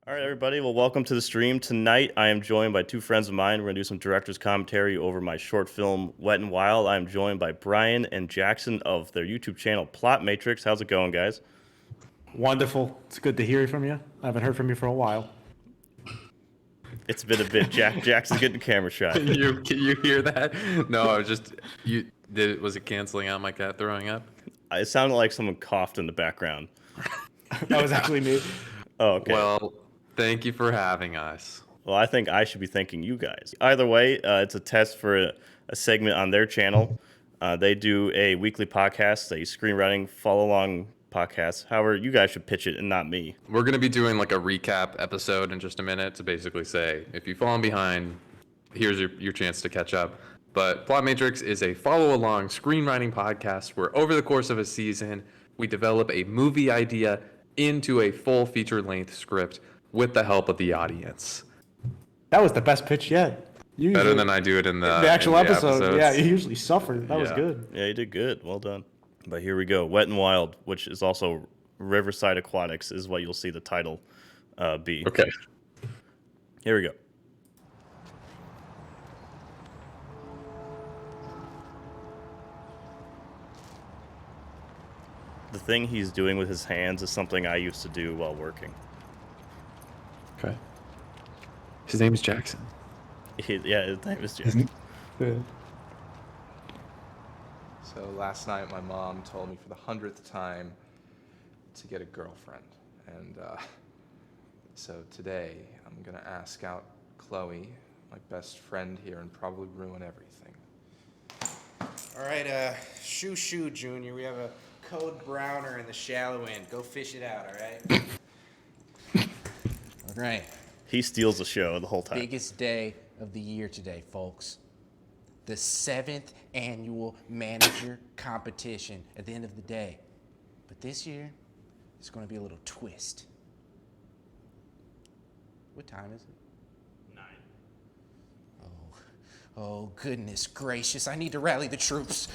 All right, everybody. Well, welcome to the stream. Tonight, I am joined by two friends of mine. We're going to do some director's commentary over my short film, Wet and Wild. I'm joined by Brian and Jackson of their YouTube channel, Plot Matrix. How's it going, guys? Wonderful. It's good to hear from you. I haven't heard from you for a while. It's been a bit. Jackson's getting a camera shot. Can you hear that? No, I was just was it canceling out my cat throwing up? It sounded like someone coughed in the background. That was actually me. Oh, okay. Well, thank you for having us. Well, I think I should be thanking you guys. Either way, it's a test for a segment on their channel. They do a weekly podcast, a screenwriting follow-along podcast. However, you guys should pitch it and not me. We're going to be doing like a recap episode in just a minute to basically say, if you've fallen behind, here's your chance to catch up. But Plot Matrix is a follow-along screenwriting podcast where over the course of a season, we develop a movie idea into a full feature-length script with the help of the audience. That was the best pitch yet. Better than I do it in the actual episode. episodes. Yeah, you usually suffer. That was Yeah. good. Yeah, you did good. Well done. But here we go. Wet and Wild, which is also Riverside Aquatics, is what you'll see the title be. Okay. Here we go. The thing he's doing with his hands is something I used to do while working. Okay. His name is Jackson. Yeah, his name is Jackson. So last night, my mom told me for the 100th time to get a girlfriend. And so today, I'm going to ask out Chloe, my best friend here, and probably ruin everything. All right, Shoo Junior, we have a code browner in the shallow end. Go fish it out, all right? All right. He steals the show the whole time. Biggest day of the year today, folks. The 7th annual manager competition at the end of the day. But this year, it's going to be a little twist. What time is it? 9. Oh, goodness gracious. I need to rally the troops.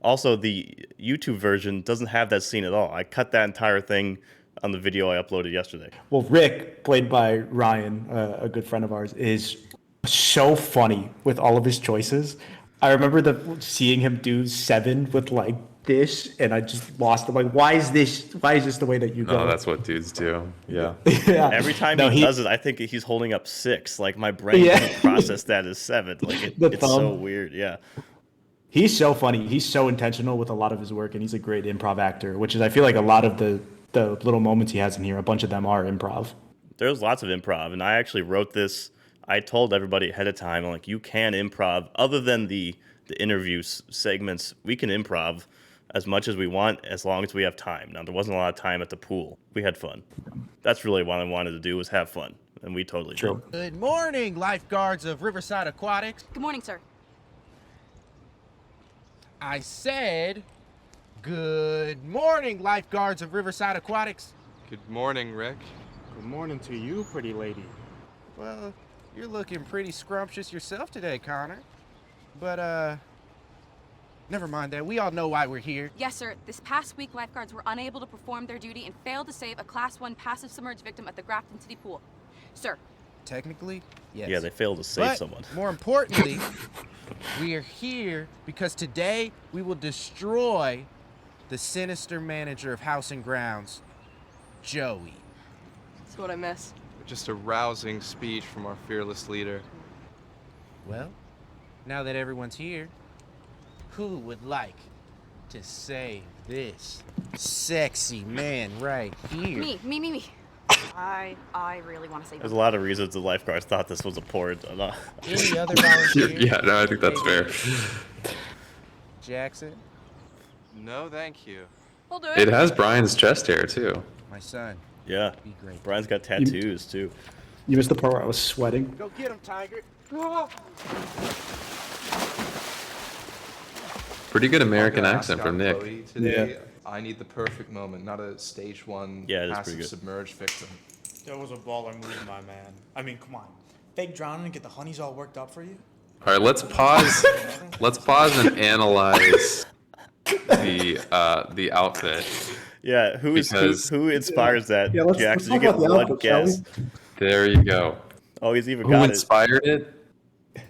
Also, the YouTube version doesn't have that scene at all. I cut that entire thing on the video I uploaded yesterday. Well, Rick, played by Ryan, a good friend of ours, is so funny with all of his choices. I remember seeing him do 7 with like this, and I just lost it. Like, why is this the way that you go? No, that's what dudes do. Yeah. Yeah. Every time No, he does it, I think he's holding up 6. Like, my brain doesn't process that as 7. Like, it's so thumb. weird. Yeah. He's so funny. He's so intentional with a lot of his work, and he's a great improv actor, which is, I feel like, a lot of the little moments he has in here, a bunch of them are improv. There's lots of improv, and I actually wrote this. I told everybody ahead of time, like, you can improv. Other than the interview segments, we can improv as much as we want as long as we have time. Now, there wasn't a lot of time at the pool. We had fun. That's really what I wanted to do, was have fun, and we totally did. Good morning, lifeguards of Riverside Aquatics. Good morning, sir. I said, good morning, lifeguards of Riverside Aquatics. Good morning, Rick. Good morning to you, pretty lady. Well, you're looking pretty scrumptious yourself today, Connor. But, never mind that. We all know why we're here. Yes, sir. This past week, lifeguards were unable to perform their duty and failed to save a Class 1 passive submerged victim at the Grafton City Pool. Sir. Technically, yes. Yeah, they failed to save But someone. more importantly, we are here because today we will destroy the sinister manager of House and Grounds, Joey. That's what I miss. Just a rousing speech from our fearless leader. Well, now that everyone's here, who would like to save this sexy man right here? Me. I really want to say There's a lot of reasons the lifeguards thought this was a port. Any other volunteers? Yeah, no, I think that's fair. Jackson, No, thank you. We'll do It has Brian's chest hair too. my son, Yeah. be great. Brian's got tattoos, too. You missed the part where I was sweating. Go get him, Tiger. Pretty good American I'm gonna accent ask from out Nick. Chloe today. Yeah. I need the perfect moment, not a stage 1 Yeah, it is passive pretty good. submerged victim. That was a baller move, my man. I mean, come on. Fake drowning and get the honeys all worked up for you? All right, let's pause. Let's pause and analyze the outfit. Yeah, Because- who inspires that? Yeah, let's Jackson, talk you get about the one outfit, shall guess. There you go. Oh, he's even Who got it. inspired it?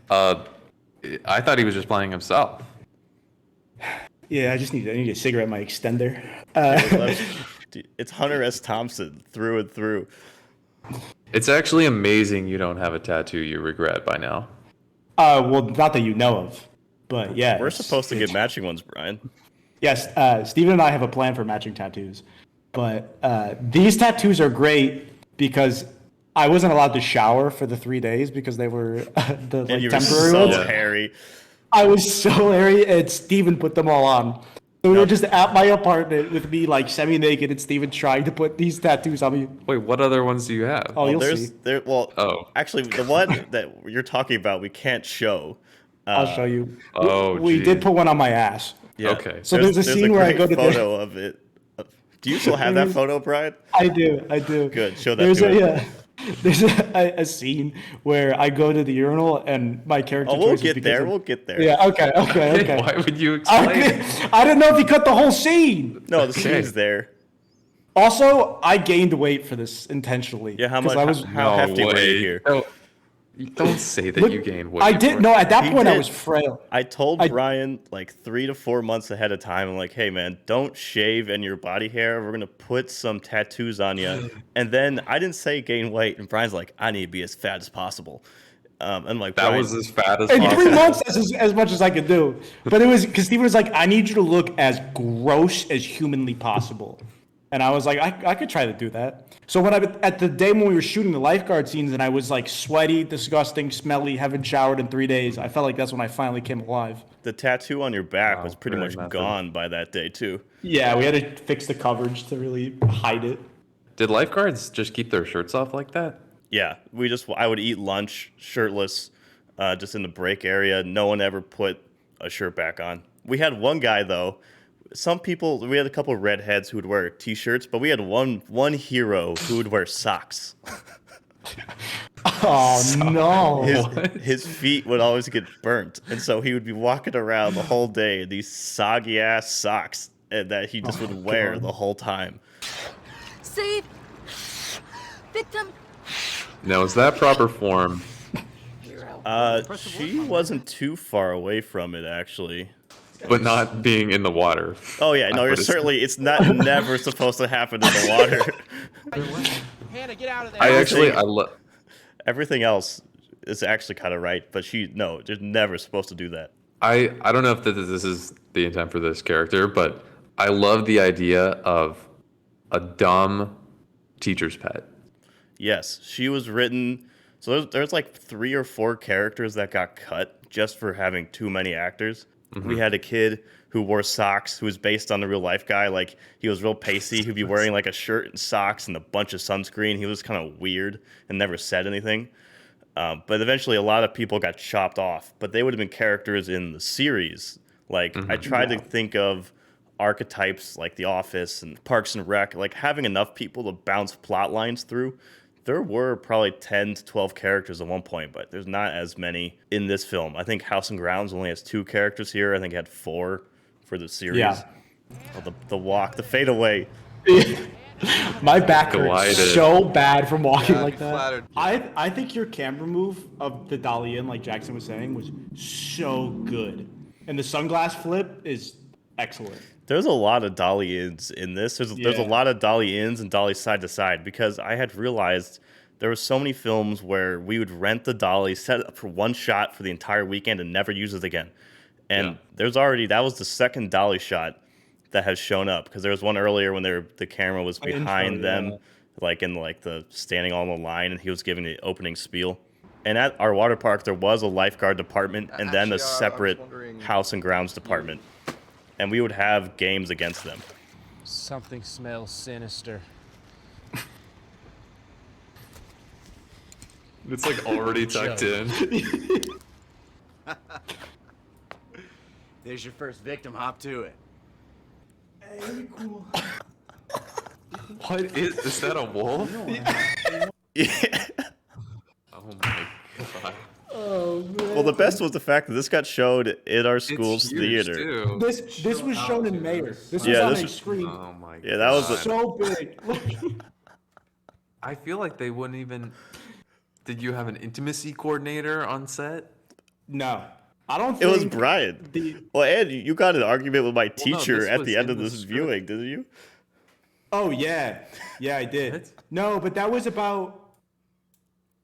I thought he was just playing himself. Yeah, I need a cigarette, my extender. Dude, it's Hunter S. Thompson through and through. It's actually amazing you don't have a tattoo you regret by now. Well, not that you know of, but yeah. We're it's- supposed to get it's- matching ones, Brian. Yes, Steven and I have a plan for matching tattoos, but these tattoos are great because I wasn't allowed to shower for the 3 days because they were the And like, you were temporary so ones. hairy. I was so hairy, and Steven put them all on. So we were just at my apartment with me like semi-naked, and Steven trying to put these tattoos on me. Wait, what other ones do you have? Oh, you'll There's see. Oh. actually, the one that you're talking about, we can't show. I'll show you. Oh, we did geez. put one on my ass. Yeah. Okay. So there's a scene where I great go to the- photo of it. Do you still have that photo, Brian? I do. Good, show that There's to a, him. yeah. There's a scene where I go to the urinal and my character. Oh, we'll choice is get because there. of- We'll get there. Yeah. Okay. Why would you explain it? I didn't know if you cut the whole scene. No, the scene's there. Also, I gained weight for this intentionally. Yeah, how 'cause much? I was, how hefty were you here? Don't say that Look, you gained weight. I did. for No, it. at that He point I did. was frail. I told I- Brian like 3 to 4 months ahead of time. I'm like, hey man, don't shave any of your body hair. We're gonna put some tattoos on you. And then I didn't say gain weight, and Brian's like, I need to be as fat as possible. And like That Brian, was as fat as In possible. 3 months, that's as much as I could do. But it was because Steven was like, I need you to look as gross as humanly possible. And I was like, I could try to do that. So when at the day when we were shooting the lifeguard scenes and I was like sweaty, disgusting, smelly, haven't showered in 3 days, I felt like that's when I finally came alive. the tattoo on your back Wow, was pretty very much method. gone by that day too. Yeah, we had to fix the coverage to really hide it. Did lifeguards just keep their shirts off like that? Yeah, I would eat lunch shirtless, just in the break area. No one ever put a shirt back on. We had one guy though. We had a couple redheads who would wear t-shirts, but we had one hero who would wear socks. Oh no! His feet would always get burnt, and so he would be walking around the whole day in these soggy ass socks, and that he just would wear the whole time. Save victim. Now, is that proper form? She wasn't too far away from it actually. But not being in the water. Oh yeah, no, I you're would've- certainly. It's not never supposed to happen in the water. Hannah, get out of there. I love. Everything else is actually kind of right, but they're never supposed to do that. I don't know if this is the intent for this character, but I love the idea of a dumb teacher's pet. Yes, she was written. So there's like 3 or 4 characters that got cut just for having too many actors. We had a kid who wore socks who was based on the real life guy. Like he was real pacey. He'd be wearing like a shirt and socks and a bunch of sunscreen. He was kind of weird and never said anything. But eventually, a lot of people got chopped off. But they would have been characters in the series. Like I tried to think of archetypes like The Office and Parks and Rec, like having enough people to bounce plot lines through. There were probably 10 to 12 characters at one point, but there's not as many in this film. I think House and Grounds only has 2 characters here. I think it had 4 for the series. Yeah. Oh, the walk, the fadeaway. My back Glided. hurts so bad from walking Yeah, like I'd be that. flattered. I think your camera move of the dolly in, like Jackson was saying, was so good, and the sunglass flip is excellent. There's a lot of dolly ins in this. There's a Yeah. lot of dolly ins and dolly side to side because I had realized there were so many films where we would rent the dolly, set it up for one shot for the entire weekend, and never use it again. And that was the second dolly shot that has shown up because there was one earlier when the camera was behind intro, them, yeah. like in like the standing on the line, and he was giving the opening spiel. And at our water park, there was a lifeguard department and then a Actually, I was separate wondering- house and grounds department. And we would have games against them. Something smells sinister. It's like already tucked in. There's your first victim. Hop to it. What is that a wolf? Yeah. Oh my god. Oh man. Well, the best was the fact that this got showed in our school's It's huge, theater. too. This was shown in Mayor. This was Yeah, on this a was- screen. Oh my Yeah, that was God. So big. I feel like they wouldn't even. Did you have an intimacy coordinator on set? No, I don't. It was think Brian. the- Well, and you got an argument with my no, teacher this at was the end in of the this script. viewing, didn't you? Oh yeah, I did. What? No, but that was about.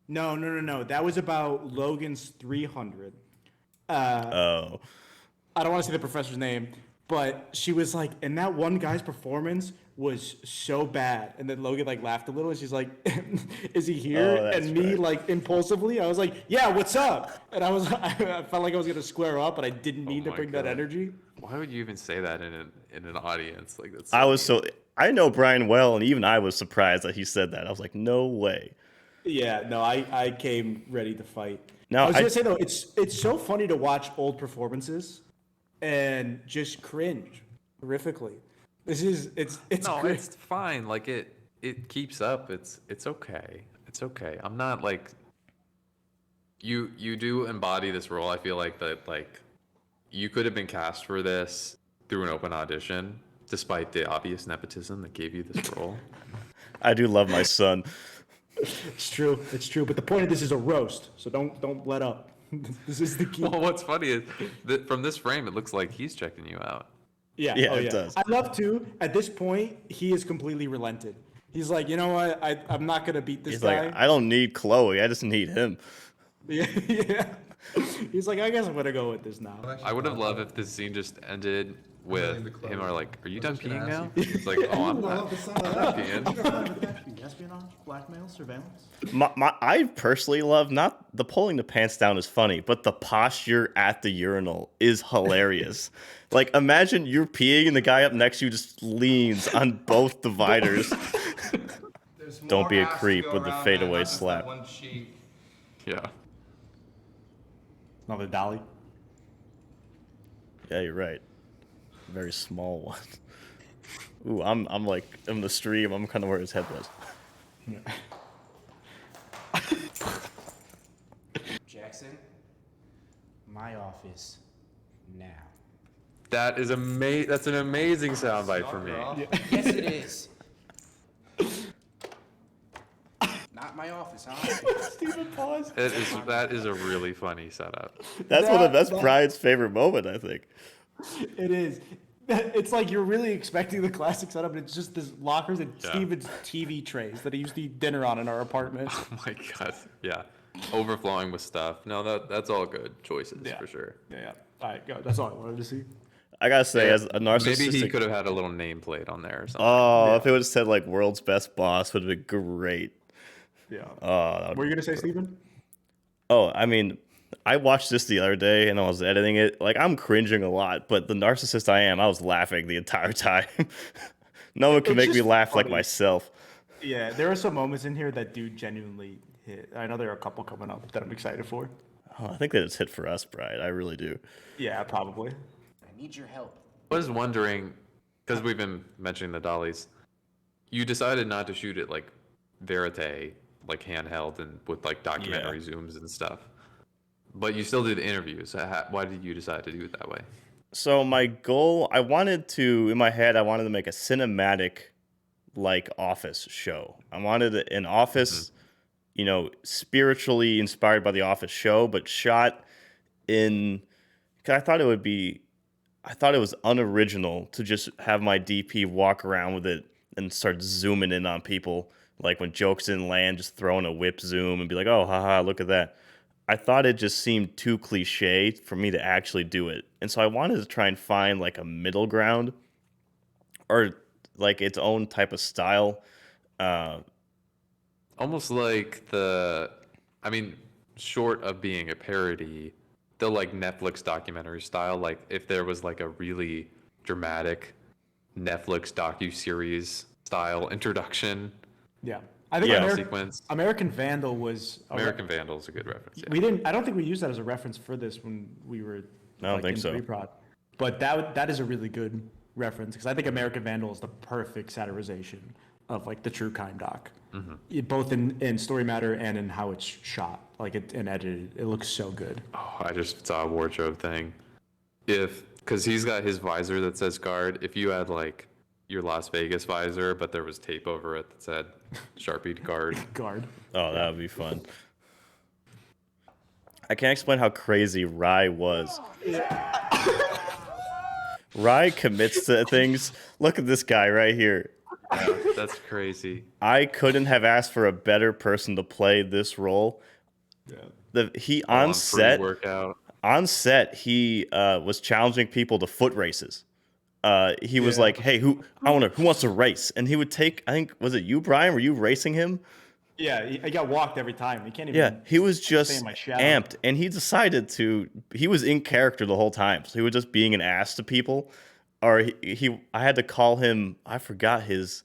No. That was about Logan's 300. Oh. I don't want to say the professor's name, but she was like, and that one guy's performance was so bad. And then Logan like laughed a little, and she's like, "Is he here?" Oh, that's and me right. like impulsively, I was like, "Yeah, what's up?" And I was, I felt like I was gonna square up, but I didn't mean to my bring that God. energy. Why would you even say that in an audience like that's? I was so. I know Brian well, and even I was surprised that he said that. I was like, no way. Yeah, no, I came ready to fight. Now, I was I- gonna say though, it's so funny to watch old performances and just cringe horrifically. It's No, great. it's fine. Like it keeps up. It's okay. It's okay. I'm not like. You do embody this role. I feel like that like, you could have been cast for this through an open audition, despite the obvious nepotism that gave you this role. I do love my son. It's true. It's true. But the point of this is a roast, so don't let up. This is the key. Well, what's funny is that from this frame, it looks like he's checking you out. Yeah, Yeah, oh, it yeah. does. I love to. At this point, he is completely relented. He's like, you know what? I'm not gonna beat this He's guy. like, I don't need Chloe. I just need him. Yeah, yeah. He's like, I guess I'm gonna go with this now. I would have loved if this scene just ended with him or like, are you done peeing ask now? It's like, oh, I'm not peeing. Espionage, blackmail, surveillance. I personally love not the pulling the pants down is funny, but the posture at the urinal is hilarious. Like, imagine you're peeing and the guy up next to you just leans on both dividers. Don't be a creep with the fadeaway slap. Yeah. Another dolly. Yeah, you're right. Very small one. Ooh, I'm like in the stream. I'm kind of where his head was. Jackson, my office now. That is That's an amazing soundbite for me. Yes, it is. Not my office, huh? Stephen pause. That is a really funny setup. That's Brian's favorite moment, I think. It is. It's like you're really expecting the classic setup, and it's just this lockers and Yeah. Steven's TV trays that he used to eat dinner on in our apartment. Oh my god. Yeah. Overflowing with stuff. No, that's all good choices Yeah. for sure. Yeah. All right, go. That's all I wanted to see. I gotta say, as a narcissistic, Maybe he could have had a little nameplate on there or something. Oh, if it would have said like "World's Best Boss," would have been great. Yeah. Oh, that What would were you gonna say, Steven? Oh, I mean, I watched this the other day and I was editing it. Like, I'm cringing a lot, but the narcissist I am, I was laughing the entire time. No one can It's make me just laugh like funny. myself. Yeah, there are some moments in here that do genuinely hit. I know there are a couple coming up that I'm excited for. Oh, I think that it's hit for us, Brian. I really do. Yeah, probably. I need your help. I was wondering, because we've been mentioning the dollies, you decided not to shoot it like verite, like handheld and with like documentary zooms and stuff. But you still did interviews. Why did you decide to do it that way? So my goal, I wanted to make a cinematic like Office show. I wanted an Office, spiritually inspired by the Office show, but shot in. 'Cause I thought it was unoriginal to just have my DP walk around with it and start zooming in on people. Like when jokes didn't land, just throwing a whip zoom and be like, oh, haha, look at that. I thought it just seemed too cliche for me to actually do it. And so I wanted to try and find like a middle ground or like its own type of style. Almost like short of being a parody, the like Netflix documentary style. Like if there was like a really dramatic Netflix docu-series style introduction, Yeah. I think Yeah. sequence. American Vandal was American Vandal is a good reference. Yeah. I don't think we used that as a reference for this when we were I don't think in so. pre-prod. But that is a really good reference because I think American Vandal is the perfect satirization of like the True Crime doc. Both in story matter and in how it's shot, like and edited. It looks so good. Oh, I just saw a wardrobe thing. Because he's got his visor that says guard. If you had like your Las Vegas visor, but there was tape over it that said Sharpie guard. Guard. Oh, that would be fun. I can't explain how crazy Rye was. Rye commits to things. Look at this guy right here. Yeah, that's crazy. I couldn't have asked for a better person to play this role. He on set Workout. on set he was challenging people to foot races. He was like, "Hey, who wants to race?" And he would take. I think was it you, Brian? Were you racing him? Yeah, I got walked every time. You can't even. Yeah, he was stay in just my shadow. amped, and he decided to. He was in character the whole time, so he was just being an ass to people. Or I had to call him. I forgot his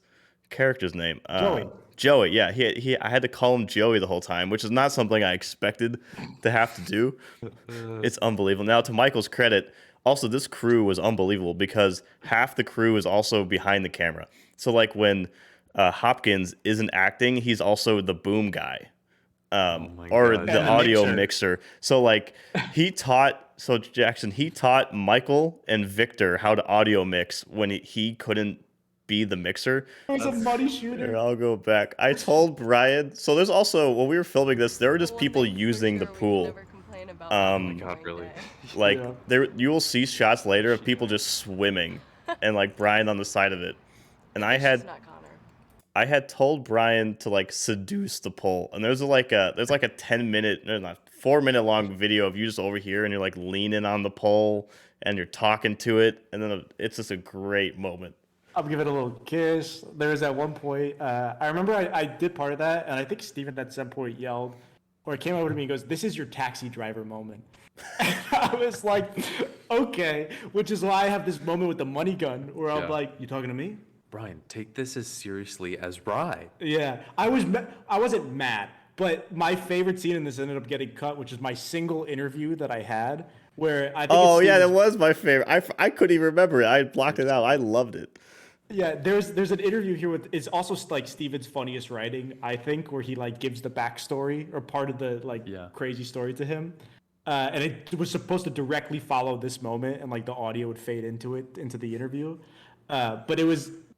character's name. Joey. Joey. Yeah, I had to call him Joey the whole time, which is not something I expected to have to do. It's unbelievable. Now, to Michael's credit, also this crew was unbelievable because half the crew is also behind the camera. So like when Hopkins isn't acting, he's also the boom guy. my Or God. the And the audio mixer. mixer. So like he taught Michael and Victor how to audio mix when he couldn't be the mixer. It was a muddy shooter. Here, I'll go back. I told Brian. So there's also when we were filming this, there were just people using the pool. Oh my God, really? Like Yeah. there, you will see shots later of people just swimming, and like Brian on the side of it. And I had told Brian to like seduce the pole, and there's like a 10-minute, no, not 4-minute long video of you just over here, and you're like leaning on the pole, and you're talking to it, and then it's just a great moment. I'll give it a little kiss. There was at one point, I remember I did part of that, and I think Steven at some point yelled, or it came over to me and goes, "This is your taxi driver moment." I was like, okay, which is why I have this moment with the money gun where I'm Yeah. like, "You talking to me?" Brian, take this as seriously as Rye. Yeah, I wasn't mad, but my favorite scene in this ended up getting cut, which is my single interview that I had, where I think Oh it's yeah, that Steven's- was my favorite. I couldn't even remember it. I blocked it out. I loved it. Yeah, there's an interview here with it's also like Steven's funniest writing, I think, where he like gives the backstory or part of the like Yeah. crazy story to him. And it was supposed to directly follow this moment and like the audio would fade into the interview. But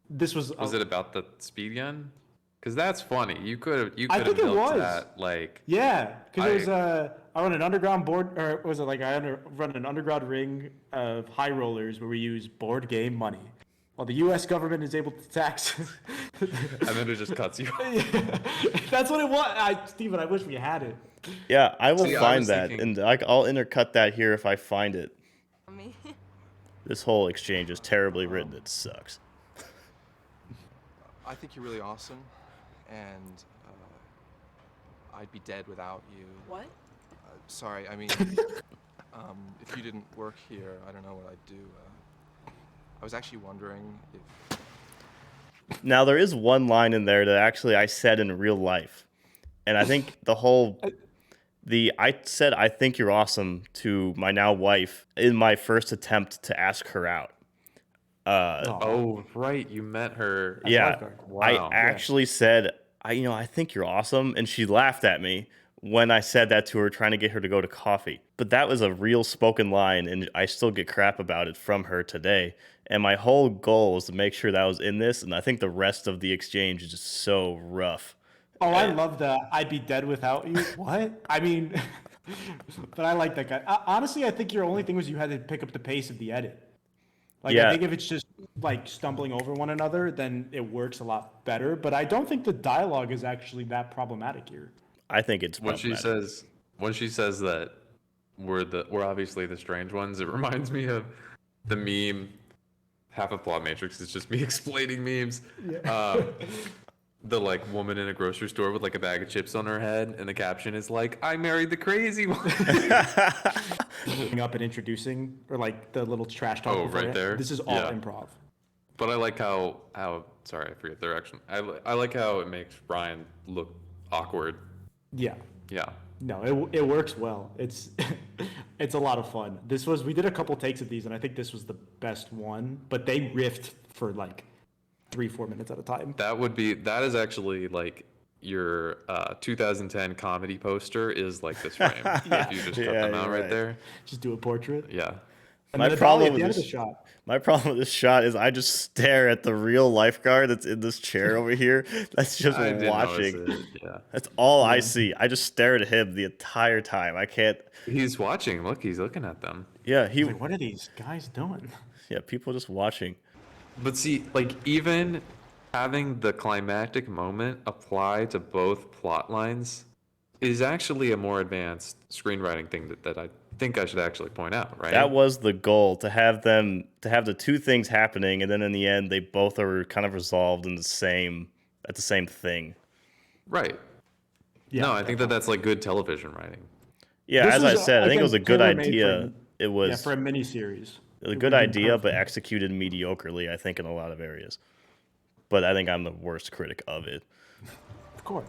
this was Was it about the speed gun? Because that's funny. You could have I think it milked was. that like. Yeah, because it was I- I run an underground board, or was it like run an underground ring of high rollers where we use board game money, while the U.S. government is able to tax. And then it just cuts you. That's what it was. Steven, I wish we had it. Yeah, I will See, I find was that, thinking- and I'll intercut that here if I find it. Me. This whole exchange is terribly written. It sucks. I think you're really awesome, and I'd be dead without you. What? Sorry, I mean, if you didn't work here, I don't know what I'd do. I was actually wondering if. Now there is one line in there that actually I said in real life, and I think I said I think you're awesome to my now wife in my first attempt to ask her out. Oh, right. You met her. Yeah, lifeguard. I Wow. actually said I think you're awesome, and she laughed at me when I said that to her, trying to get her to go to coffee. But that was a real spoken line, and I still get crap about it from her today. And my whole goal was to make sure that was in this, and I think the rest of the exchange is just so rough. Oh, I love the "I'd be dead without you." What? I mean, but I like that guy. Honestly, I think your only thing was you had to pick up the pace of the edit. Like, Yeah. I think if it's just like stumbling over one another, then it works a lot better. But I don't think the dialogue is actually that problematic here. I think it's When she says that we're obviously the strange ones, it reminds me of the meme. Half of Plot Matrix is just me explaining memes. The like woman in a grocery store with like a bag of chips on her head, and the caption is like, "I married the crazy one." Coming up and introducing, or like the little trash talk. Oh, before right it. there? This is all Yeah. improv. But I like how sorry, I forget the direction. I like how it makes Ryan look awkward. Yeah. Yeah. No, it works well. It's it's a lot of fun. We did a couple takes of these, and I think this was the best one. But they riffed for like 3-4 minutes at a time. That is actually like your 2010 comedy poster is like this frame. If you just cut Yeah, them out you're right right. there. Just do a portrait. Yeah. And My then the dolly problem at the with end of the this- shot. My problem with this shot is I just stare at the real lifeguard that's in this chair over here. That's just I did watching. notice it. Yeah. That's all I see. I just stare at him the entire time. I can't. He's watching. Look, he's looking at them. Yeah, he. Like, what are these guys doing? Yeah, people just watching. But see, like even having the climactic moment apply to both plot lines is actually a more advanced screenwriting thing that I think I should actually point out, right? That was the goal, to have the two things happening, and then in the end they both are kind of resolved in the same thing. right. Yeah, No, I think that's like good television writing. Yeah, This as I was, said, I think it was a again, good tailor-made for idea. an- It was Yeah, for a miniseries. a good idea, but executed mediocrely, I think, in a lot of areas. But I think I'm the worst critic of it. Of course.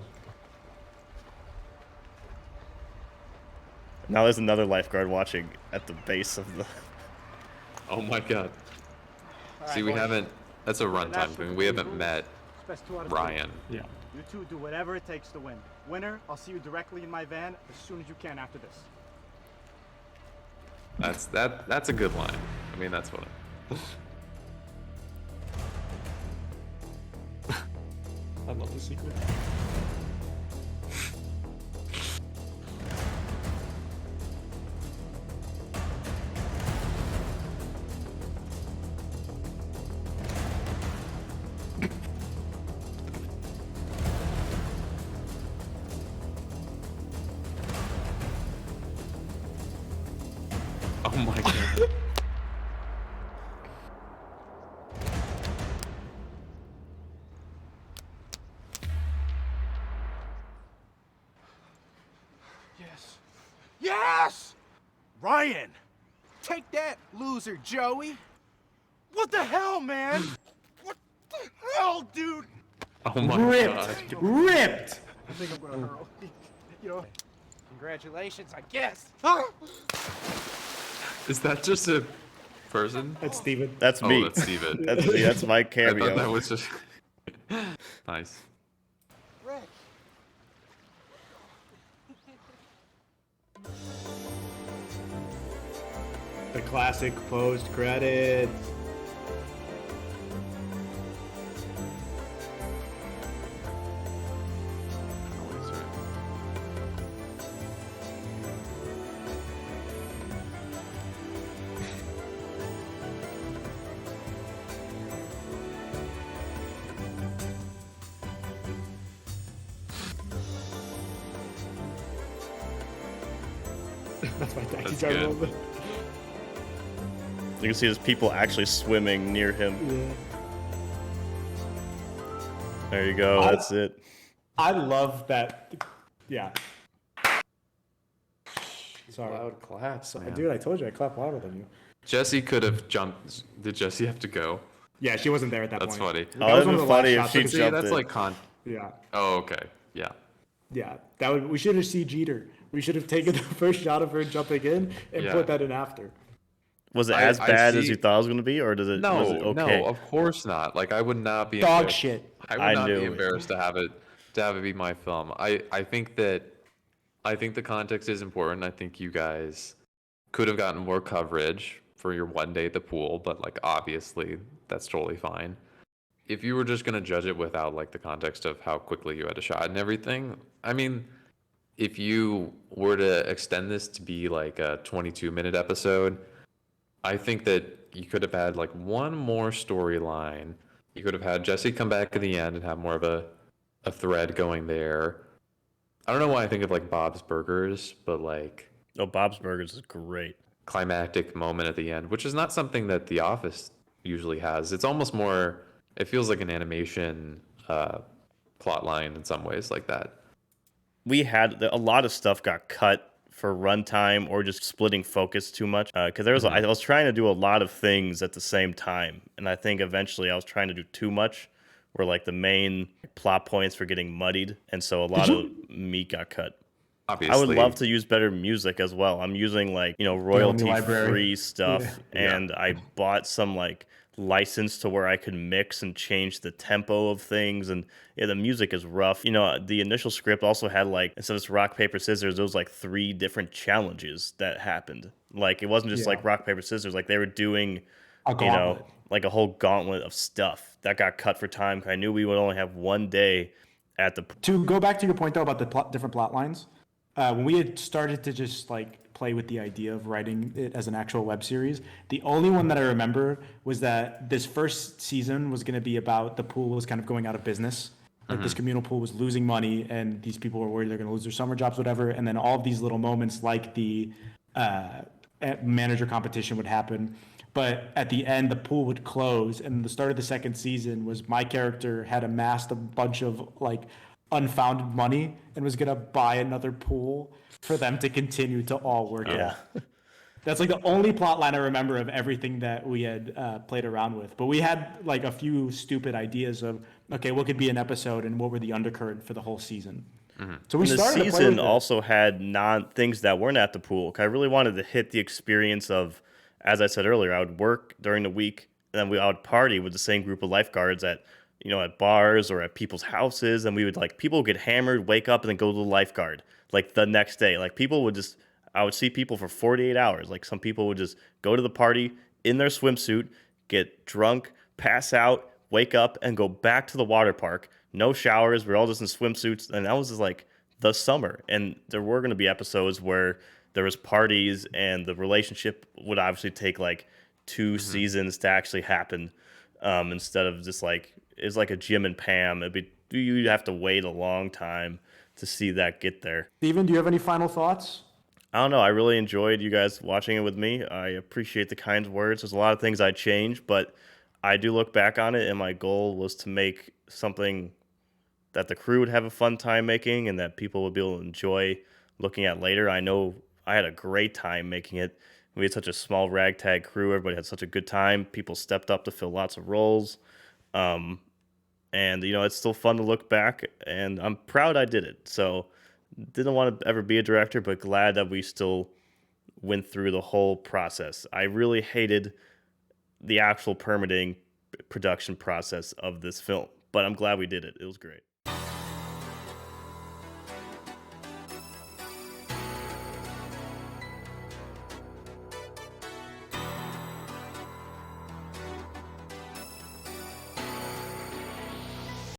Now there's another lifeguard watching at the base of the. Oh my god. See, we haven't. That's a runtime thing. We haven't met Ryan. Yeah. You two do whatever it takes to win. Winner, I'll see you directly in my van as soon as you can after this. That's a good line. I mean, that's what. I love the secret. Oh my god. Yes. Yes! Ryan! Take that, loser Joey! What the hell, man? What the hell, dude? Oh my god. Ripped! I think I'm gonna hurl. You know, congratulations, I guess. Is that just a person? That's Steven. That's Oh, me. that's Steven. That's me. That's my I cameo. thought that was just. Nice. Rick. The classic post credits. That's my taxi That's driver good. moment. You can see there's people actually swimming near him. Yeah. There you go. That's it. I love that. Yeah. Sorry. Loud claps, man. Dude, I told you I clap louder than you. Jesse could have jumped. Did Jesse have to go? Yeah, she wasn't there at that That's point. funny. That Oh, was that'd one be of the last funny if shots she I could See, jumped that's in. like Yeah. Oh, okay. Yeah. Yeah. That would. We should have CG'd her. We should have taken the first shot of her jumping in and Yeah. put that in after. Was it I- as I bad as see- you thought it was going to be, or was it okay? No, of course not. Like I would not be Dog embarrassed- shit. I would I not knew be it. embarrassed to have it be my film. I think the context is important. I think you guys could have gotten more coverage for your one day at the pool, but like obviously that's totally fine. If you were just gonna judge it without like the context of how quickly you had a shot and everything, I mean, if you were to extend this to be like a 22-minute episode, I think that you could have had like one more storyline. You could have had Jesse come back at the end and have more of a thread going there. I don't know why I think of like Bob's Burgers, but like Oh, Bob's Burgers is great. climactic moment at the end, which is not something that The Office usually has. It's almost more, it feels like an animation plot line in some ways like that. We had a lot of stuff got cut for runtime or just splitting focus too much. Because there was, I was trying to do a lot of things at the same time, and I think eventually I was trying to do too much, where like the main plot points were getting muddied, and so a lot of meat got cut. Obviously, I would love to use better music as well. I'm using like, royalty library. free stuff, Yeah. and I bought some like license to where I could mix and change the tempo of things. And yeah, the music is rough. You know, the initial script also had like, instead of rock, paper, scissors, there was like 3 different challenges that happened. Like, it wasn't just Yeah. like rock, paper, scissors. Like, they were doing, A you know, gauntlet. like a whole gauntlet of stuff that got cut for time. I knew we would only have one day at the. To go back to your point though about the different plot lines, when we had started to just like play with the idea of writing it as an actual web series, the only one that I remember was that this first season was going to be about the pool was kind of going out of business. Like this communal pool was losing money, and these people were worried they're going to lose their summer jobs, whatever. And then all of these little moments, like the manager competition, would happen. But at the end, the pool would close, and the start of the second season was my character had amassed a bunch of like unfounded money and was gonna buy another pool for them to continue to all work Yeah. out. That's like the only plot line I remember of everything that we had played around with. But we had like a few stupid ideas of, okay, what could be an episode and what were the undercurrent for the whole season. So we And the started to play season with it. also had things that weren't at the pool. 'Cause I really wanted to hit the experience of, as I said earlier, I would work during the week, and then I would party with the same group of lifeguards at, you know, at bars or at people's houses, and we would like, people would get hammered, wake up, and then go to the lifeguard like the next day. Like, people would just, I would see people for 48 hours. Like, some people would just go to the party in their swimsuit, get drunk, pass out, wake up, and go back to the water park. No showers. We're all just in swimsuits, and that was just like the summer. And there were going to be episodes where there was parties, and the relationship would obviously take like 2 seasons to actually happen, instead of just like, it's like a Jim and Pam. You'd have to wait a long time to see that get there. Steven, do you have any final thoughts? I don't know. I really enjoyed you guys watching it with me. I appreciate the kind words. There's a lot of things I'd change, but I do look back on it, and my goal was to make something that the crew would have a fun time making and that people would be able to enjoy looking at later. I know I had a great time making it. We had such a small ragtag crew. Everybody had such a good time. People stepped up to fill lots of roles. And, you know, it's still fun to look back, and I'm proud I did it. So, didn't want to ever be a director, but glad that we still went through the whole process. I really hated the actual permitting production process of this film, but I'm glad we did it. It was great.